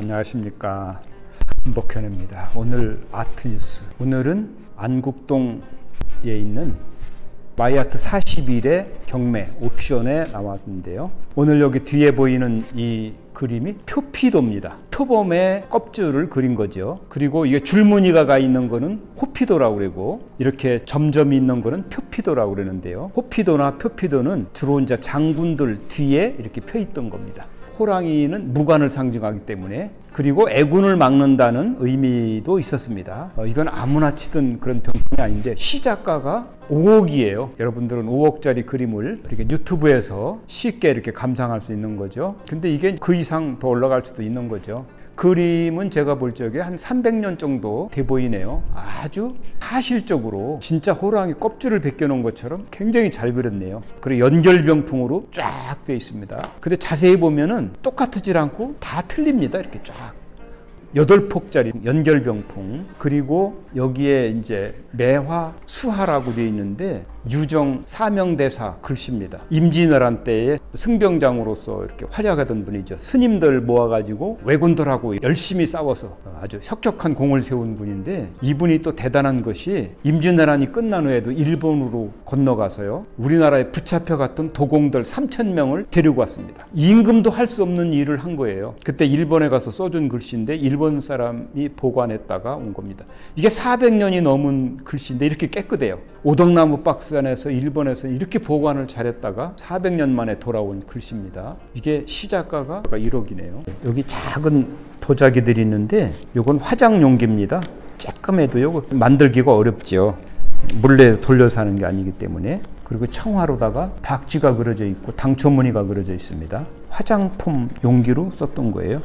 안녕하십니까, 한복현입니다. 오늘 아트뉴스. 오늘은 안국동에 있는 마이아트 40일의 경매 옥션에 나왔는데요. 오늘 여기 뒤에 보이는 이 그림이 표피도입니다. 표범의 껍질을 그린 거죠. 그리고 이게 줄무늬가 가 있는 거는 호피도라고 그러고, 이렇게 점점이 있는 거는 표피도라고 그러는데요. 호피도나 표피도는 주로 이제 장군들 뒤에 이렇게 펴 있던 겁니다. 호랑이는 무관을 상징하기 때문에, 그리고 애군을 막는다는 의미도 있었습니다. 이건 아무나 치던 그런 병풍이 아닌데, 시작가가 5억이에요. 여러분들은 5억짜리 그림을 이렇게 유튜브에서 쉽게 이렇게 감상할 수 있는 거죠. 근데 이게 그 이상 더 올라갈 수도 있는 거죠. 그림은 제가 볼 적에 한 300년 정도 돼 보이네요. 아주 사실적으로 진짜 호랑이 껍질을 벗겨놓은 것처럼 굉장히 잘 그렸네요. 그리고 연결병풍으로 쫙 돼 있습니다. 근데 자세히 보면은 똑같지 않고 다 틀립니다. 이렇게 쫙 8폭짜리 연결병풍, 그리고 여기에 이제 매화 수하라고 되어 있는데 유정 사명대사 글씨입니다. 임진왜란 때에 승병장으로서 이렇게 활약하던 분이죠. 스님들 모아가지고 왜군들하고 열심히 싸워서 아주 혁혁한 공을 세운 분인데, 이분이 또 대단한 것이 임진왜란이 끝난 후에도 일본으로 건너가서요, 우리나라에 붙잡혀갔던 도공들 3,000명을 데리고 왔습니다. 임금도 할 수 없는 일을 한 거예요. 그때 일본에 가서 써준 글씨인데 일본 사람이 보관했다가 온 겁니다. 이게 400년이 넘은 글씨인데 이렇게 깨끗해요. 오덕나무 박스 안에서 일본에서 이렇게 보관을 잘했다가 400년 만에 돌아온 글씨입니다. 이게 시작가가 1억이네요. 여기 작은 도자기들이 있는데 이건 화장 용기입니다. 쬐끔해도요, 만들기가 어렵죠. 물레 돌려서 하는 게 아니기 때문에. 그리고 청화로다가 박쥐가 그려져 있고 당초무늬가 그려져 있습니다. 화장품 용기로 썼던 거예요.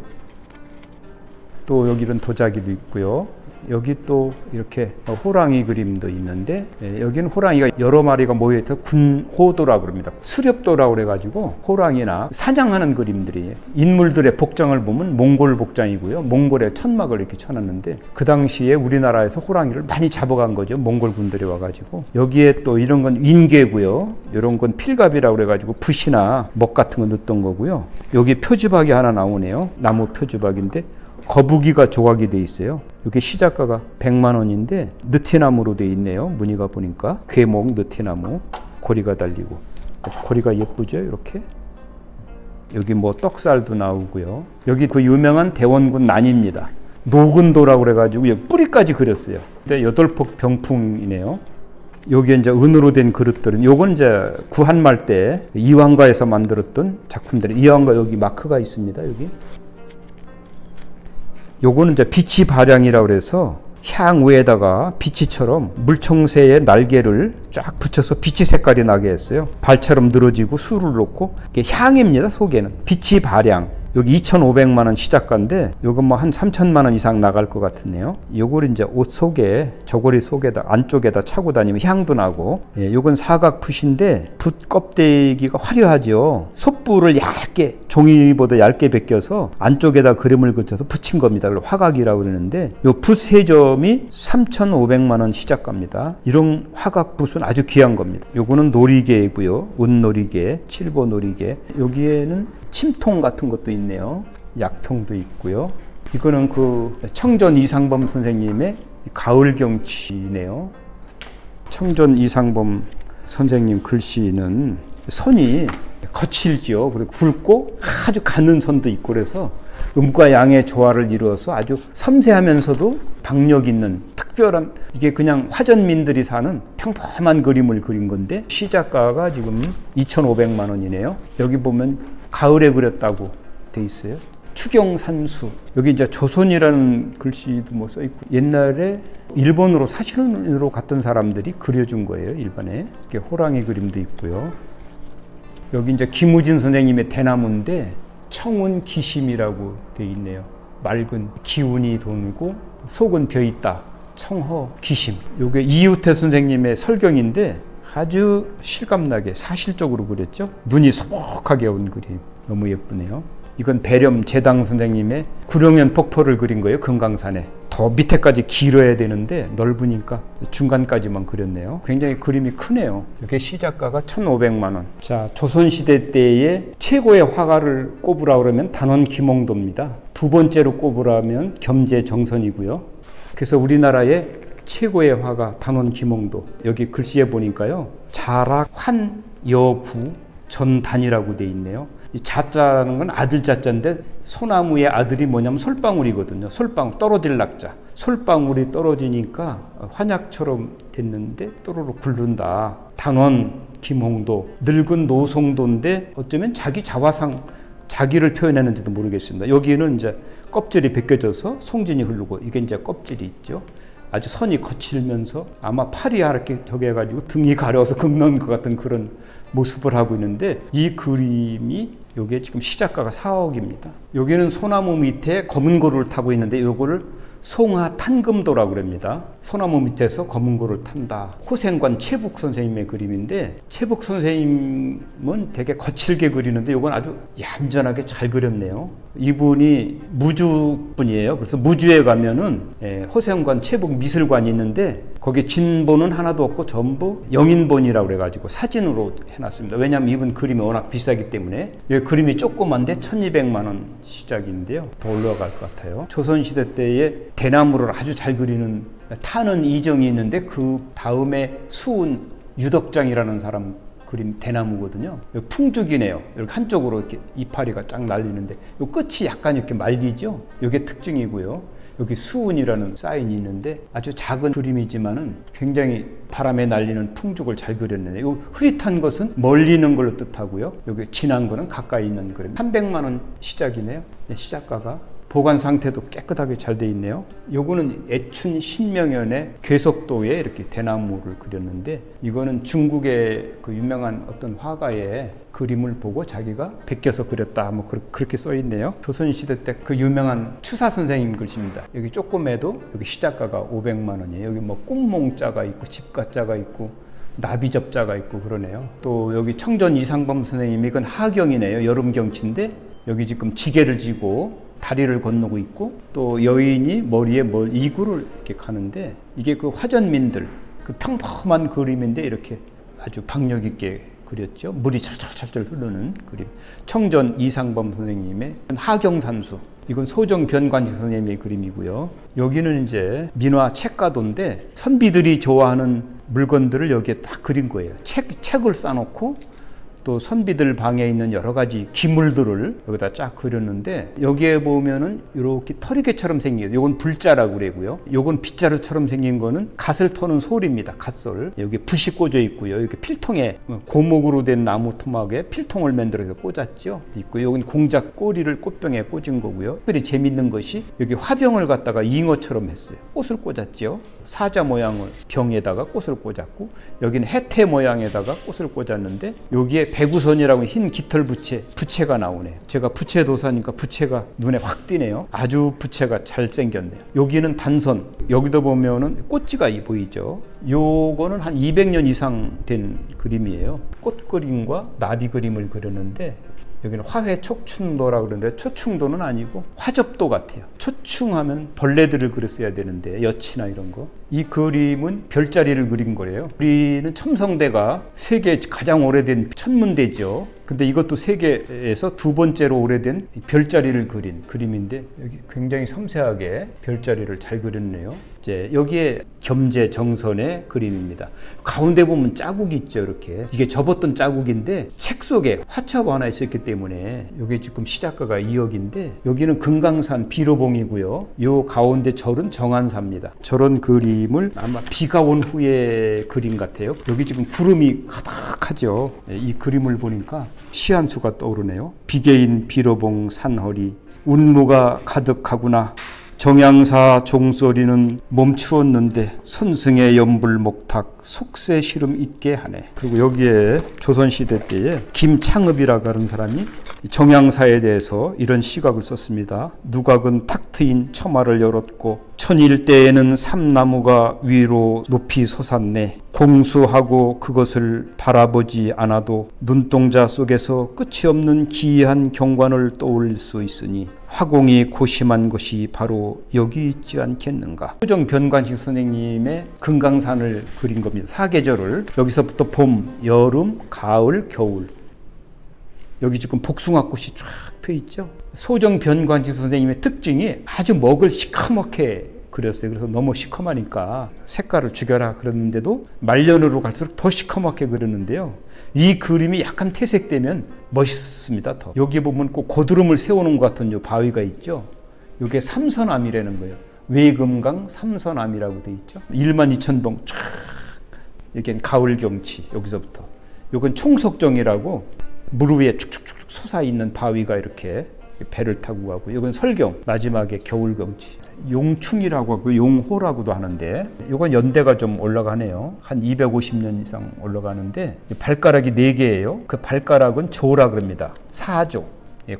또 여기는 도자기도 있고요. 여기 또 이렇게 호랑이 그림도 있는데, 여기는 호랑이가 여러 마리가 모여있어 군호도라고 그럽니다. 수렵도라고 그래가지고 호랑이나 사냥하는 그림들이, 인물들의 복장을 보면 몽골 복장이고요. 몽골에 천막을 이렇게 쳐놨는데, 그 당시에 우리나라에서 호랑이를 많이 잡아간 거죠. 몽골 군들이 와가지고. 여기에 또 이런 건 윈개고요. 이런 건 필갑이라고 그래가지고 붓이나 먹 같은 거 넣었던 거고요. 여기 표지박이 하나 나오네요. 나무 표지박인데 거북이가 조각이 돼 있어요. 이게 시작가가 100만 원인데 느티나무로 돼 있네요. 무늬가 보니까 괴목 느티나무, 고리가 달리고 아주 고리가 예쁘죠. 이렇게. 여기 뭐 떡살도 나오고요. 여기 그 유명한 대원군 난입니다. 노근도라고 그래가지고 여기 뿌리까지 그렸어요. 근데 8폭 병풍이네요. 여기 이제 은으로 된 그릇들은, 요건 이제 구한말 때 이황가에서 만들었던 작품들. 이황가 여기 마크가 있습니다. 여기. 요거는 이제 비치 발향이라고 그래서 향후에다가 비치처럼 물총새의 날개를 쫙 붙여서 비치 색깔이 나게 했어요. 발처럼 늘어지고 술을 넣고, 이게 향입니다. 속에는 비치 발향. 여기 2,500만 원 시작가인데 요건 뭐 한 3,000만 원 이상 나갈 것 같으네요. 요걸 이제 옷 속에, 저고리 속에다 안쪽에다 차고 다니면 향도 나고. 요건 사각 붓인데 붓 껍데기가 화려하죠. 솥불을 얇게, 종이보다 얇게 벗겨서 안쪽에다 그림을 그쳐서 붙인 겁니다. 그걸 화각이라고 그러는데, 요 붓 세 점이 3,500만 원 시작가입니다. 이런 화각 붓은 아주 귀한 겁니다. 요거는 놀이개고요. 은놀이개, 칠보 놀이개. 여기에는 침통 같은 것도 있네요. 약통도 있고요. 이거는 그 청전 이상범 선생님의 가을 경치네요. 청전 이상범 선생님 글씨는 선이 거칠죠. 그리고 굵고 아주 가는 선도 있고, 그래서 음과 양의 조화를 이루어서 아주 섬세하면서도 박력 있는 특별한, 이게 그냥 화전민들이 사는 평범한 그림을 그린 건데, 시작가가 지금 2,500만 원이네요. 여기 보면 가을에 그렸다고 돼 있어요. 추경산수. 여기 이제 조선이라는 글씨도 뭐 써 있고, 옛날에 일본으로 사신으로 갔던 사람들이 그려준 거예요. 일본에. 이렇게 호랑이 그림도 있고요. 여기 이제 김우진 선생님의 대나무인데 청운 기심이라고 돼 있네요. 맑은 기운이 돌고 속은 벼 있다. 청허 기심. 요게 이우태 선생님의 설경인데 아주 실감나게 사실적으로 그렸죠. 눈이 소복하게 온 그림. 너무 예쁘네요. 이건 배렴 제당 선생님의 구룡현 폭포를 그린 거예요. 금강산에. 더 밑에까지 길어야 되는데 넓으니까 중간까지만 그렸네요. 굉장히 그림이 크네요. 이게 시작가가 1,500만 원. 자, 조선시대 때의 최고의 화가를 꼽으라 그러면 단원 김홍도입니다. 두 번째로 꼽으라면 겸재정선이고요. 그래서 우리나라의 최고의 화가 단원 김홍도. 여기 글씨에 보니까요. 자락 환여부 전단이라고 돼 있네요. 이 자자는 건 아들 자자인데 소나무의 아들이 뭐냐면 솔방울이거든요. 솔방울, 떨어질 낙자. 솔방울이 떨어지니까 환약처럼 됐는데 또르륵 굴른다. 단원 김홍도. 늙은 노송도인데 어쩌면 자기 자화상, 자기를 표현했는지도 모르겠습니다. 여기는 이제 껍질이 벗겨져서 송진이 흐르고 이게 이제 껍질이 있죠. 아주 선이 거칠면서 아마 팔이 이렇게 저기 해가지고 등이 가려워서 긁는 것 같은 그런 모습을 하고 있는데 이 그림이 요게 지금 시작가가 4억입니다. 여기는 소나무 밑에 검은 고를 타고 있는데 요거를 송하 탄금도라고 그럽니다. 소나무 밑에서 검은 고를 탄다. 호생관 최북 선생님의 그림인데 최북 선생님은 되게 거칠게 그리는데 요건 아주 얌전하게 잘 그렸네요. 이분이 무주분이에요. 그래서 무주에 가면은 호생관 최북 미술관이 있는데 거기 진본은 하나도 없고 전부 영인본이라고 그래가지고 사진으로 해놨습니다. 왜냐하면 이분 그림이 워낙 비싸기 때문에. 여기 그림이 조그만데 1200만 원 시작인데요. 더 올라갈 것 같아요. 조선시대 때에 대나무를 아주 잘 그리는 타는 이정이 있는데 그 다음에 수은 유덕장이라는 사람 그림 대나무거든요. 풍죽이네요. 이렇게 한쪽으로 이렇게 이파리가 쫙 날리는데 이 끝이 약간 이렇게 말리죠. 이게 특징이고요. 여기 수은이라는 사인이 있는데 아주 작은 그림이지만은 굉장히 바람에 날리는 풍죽을 잘 그렸네요. 이 흐릿한 것은 멀리 있는 걸로 뜻하고요. 여기 진한 거는 가까이 있는 그림. 300만 원 시작이네요. 시작가가. 보관 상태도 깨끗하게 잘 돼 있네요. 요거는 애춘 신명연의 괴석도에 이렇게 대나무를 그렸는데 이거는 중국의 그 유명한 어떤 화가의 그림을 보고 자기가 베껴서 그렸다. 뭐 그렇게 써 있네요. 조선시대 때 그 유명한 추사 선생님 글씨입니다. 여기 조금해도 여기 시작가가 500만 원이에요. 여기 뭐 꿈몽자가 있고 집가자가 있고 나비접자가 있고 그러네요. 또 여기 청전 이상범 선생님이 이건 하경이네요. 여름경치인데 여기 지금 지게를 지고 다리를 건너고 있고 또 여인이 머리에 이구를 이렇게 가는데 이게 그 화전민들 그 평범한 그림인데 이렇게 아주 박력 있게 그렸죠. 물이 철철철철 흐르는 그림. 청전 이상범 선생님의 하경산수. 이건 소정 변관식 선생님의 그림이고요. 여기는 이제 민화 책가도인데 선비들이 좋아하는 물건들을 여기에 딱 그린 거예요. 책을 쌓아놓고 또 선비들 방에 있는 여러 가지 기물들을 여기다 쫙 그렸는데 여기에 보면은 이렇게 털이개처럼 생긴 요건 불자라고 그러고요. 요건 빗자루처럼 생긴 거는 갓을 터는 솔입니다. 갓솔. 여기 붓이 꽂아 있고요. 이렇게 필통에 고목으로 된 나무 토막에 필통을 만들어서 꽂았죠. 있고 여긴 공작 꼬리를 꽃병에 꽂은 거고요. 특별히 재밌는 것이 여기 화병을 갖다가 잉어처럼 했어요. 꽃을 꽂았죠. 사자 모양을 병에다가 꽃을 꽂았고 여기는 해태 모양에다가 꽃을 꽂았는데 여기에 배구선이라고 흰 깃털 부채가 나오네요. 제가 부채 도사니까 부채가 눈에 확 띄네요. 아주 부채가 잘 생겼네요. 여기는 단선. 여기도 보면은 꽃지가 보이죠. 요거는 한 200년 이상 된 그림이에요. 꽃 그림과 나비 그림을 그렸는데 여기는 화훼 촉충도라고 그러는데 초충도는 아니고 화접도 같아요. 초충하면 벌레들을 그렸어야 되는데 여치나 이런 거. 이 그림은 별자리를 그린 거래요. 우리는 첨성대가 세계 가장 오래된 천문대죠. 근데 이것도 세계에서 두 번째로 오래된 별자리를 그린 그림인데 여기 굉장히 섬세하게 별자리를 잘 그렸네요. 이제 여기에 겸재정선의 그림입니다. 가운데 보면 자국이 있죠. 이렇게 이게 접었던 자국인데 책 속에 화첩 하나 있었기 때문에 이게 지금 시작가가 2억인데 여기는 금강산 비로봉이고요. 요 가운데 절은 정안사입니다. 저런 그림을 아마 비가 온 후에 그림 같아요. 여기 지금 구름이 가득하죠. 이 그림을 보니까 시 한 수가 떠오르네요. 비계인 비로봉 산허리 운무가 가득하구나. 정양사 종소리는 멈추었는데 선승의 연불목탁 속세 시름 있게 하네. 그리고 여기에 조선시대 때에 김창읍이라고 하는 사람이 정양사에 대해서 이런 시각을 썼습니다. 누각은 탁 트인 처마를 열었고 천일대에는 삼나무가 위로 높이 솟았네. 공수하고 그것을 바라보지 않아도 눈동자 속에서 끝이 없는 기이한 경관을 떠올릴 수 있으니 화공이 고심한 것이 바로 여기 있지 않겠는가. 소정 변관식 선생님의 금강산을 그린 겁니다. 사계절을 여기서부터 봄, 여름, 가을, 겨울. 여기 지금 복숭아꽃이 쫙 붙어 있죠. 소정변관지 선생님의 특징이 아주 먹을 시커멓게 그렸어요. 그래서 너무 시커하니까 색깔을 죽여라 그랬는데도 말년으로 갈수록 더 시커멓게 그렸는데요. 이 그림이 약간 퇴색되면 멋있습니다. 더. 여기 보면 꼭 고드름을 세우는 것 같은 요 바위가 있죠. 이게 삼선암이라는 거예요. 외금강 삼선암이라고 돼 있죠. 12,000봉 쫙 이렇게 가을 경치 여기서부터. 이건 총석정이라고 물 위에 축축축 솟아 있는 바위가 이렇게 배를 타고 가고, 이건 설경 마지막에 겨울 경치. 용충이라고 하고 용호라고도 하는데, 이건 연대가 좀 올라가네요. 한 250년 이상 올라가는데 발가락이 4개예요. 그 발가락은 조라 그럽니다. 사조,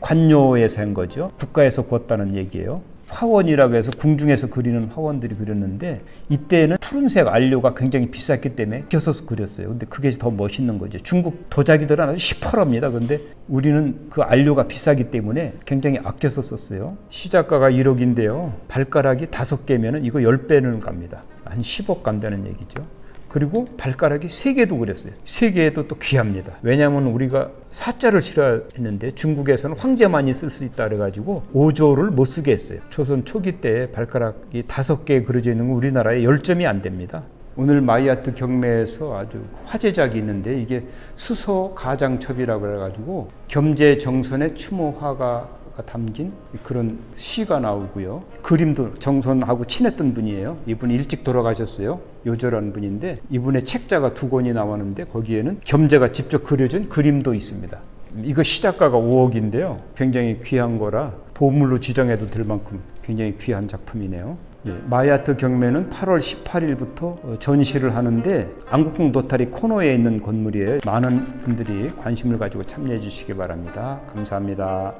관료에서 한 거죠. 국가에서 구웠다는 얘기예요. 화원이라고 해서 궁중에서 그리는 화원들이 그렸는데, 이때는 푸른색 안료가 굉장히 비쌌기 때문에 껴서 그렸어요. 근데 그게 더 멋있는 거죠. 중국 도자기들은 아주 시퍼럽니다. 근데 우리는 그 안료가 비싸기 때문에 굉장히 아껴서 썼어요. 시작가가 1억인데요. 발가락이 5개면 이거 10배는 갑니다. 한 10억 간다는 얘기죠. 그리고 발가락이 3개도 그랬어요. 3개도 또 귀합니다. 왜냐하면 우리가 사자를 싫어했는데 중국에서는 황제만이 쓸 수 있다 그래가지고 5조를 못 쓰게 했어요. 초선 초기 때 발가락이 5개 그려져 있는 건 우리나라에 10점이 안 됩니다. 오늘 마이야트 경매에서 아주 화제작이 있는데, 이게 수소 가장첩이라고 그래가지고 겸재정선의 추모화가 담긴 그런 시가 나오고요. 그림도 정선하고 친했던 분이에요. 이분이 일찍 돌아가셨어요. 요절한 분인데, 이분의 책자가 2권이 나왔는데 거기에는 겸재가 직접 그려준 그림도 있습니다. 이거 시작가가 5억인데요. 굉장히 귀한 거라 보물로 지정해도 될 만큼 굉장히 귀한 작품이네요. 마이야트 경매는 8월 18일부터 전시를 하는데, 안국궁 노타리 코너에 있는 건물이에요. 많은 분들이 관심을 가지고 참여해 주시기 바랍니다. 감사합니다.